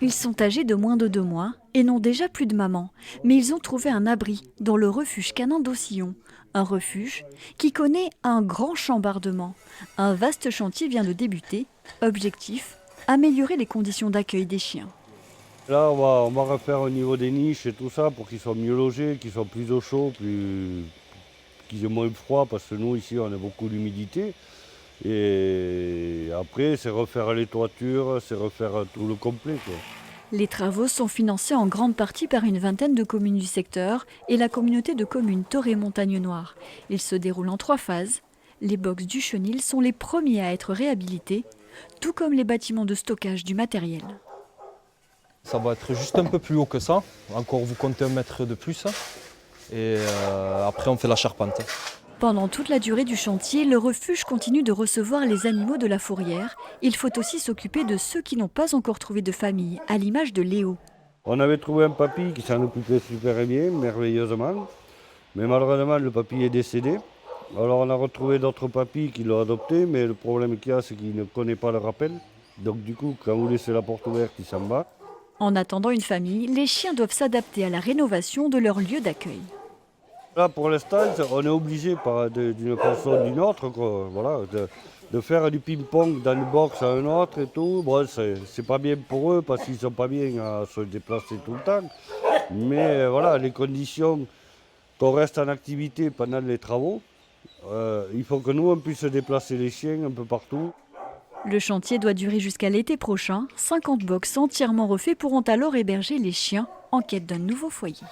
Ils sont âgés de moins de 2 mois et n'ont déjà plus de maman. Mais ils ont trouvé un abri dans le refuge canin d'Aucillon. Un refuge qui connaît un grand chambardement. Un vaste chantier vient de débuter. Objectif, améliorer les conditions d'accueil des chiens. Là, on va refaire au niveau des niches et tout ça pour qu'ils soient mieux logés, qu'ils soient plus au chaud, qu'ils aient moins froid, parce que nous, ici, on a beaucoup d'humidité. Et après, c'est refaire les toitures, c'est refaire tout le complet, quoi. Les travaux sont financés en grande partie par une vingtaine de communes du secteur et la communauté de communes Toré-Montagne-Noire. Ils se déroulent en 3 phases. Les box du chenil sont les premiers à être réhabilités, tout comme les bâtiments de stockage du matériel. Ça va être juste un peu plus haut que ça. Encore, vous comptez 1 mètre de plus. Et après, on fait la charpente. Pendant toute la durée du chantier, le refuge continue de recevoir les animaux de la fourrière. Il faut aussi s'occuper de ceux qui n'ont pas encore trouvé de famille, à l'image de Léo. On avait trouvé un papy qui s'en occupait super bien, merveilleusement. Mais malheureusement, le papy est décédé. Alors on a retrouvé d'autres papys qui l'ont adopté, mais le problème qu'il y a, c'est qu'il ne connaît pas le rappel. Donc du coup, quand vous laissez la porte ouverte, il s'en va. En attendant une famille, les chiens doivent s'adapter à la rénovation de leur lieu d'accueil. Là, pour l'instant, on est obligé d'une façon ou d'une autre, quoi, voilà, de faire du ping-pong dans une box à un autre et tout. Bon, c'est pas bien pour eux parce qu'ils sont pas bien à se déplacer tout le temps. Mais voilà, les conditions qu'on reste en activité pendant les travaux, il faut que nous, on puisse déplacer les chiens un peu partout. Le chantier doit durer jusqu'à l'été prochain. 50 box entièrement refaits pourront alors héberger les chiens en quête d'un nouveau foyer.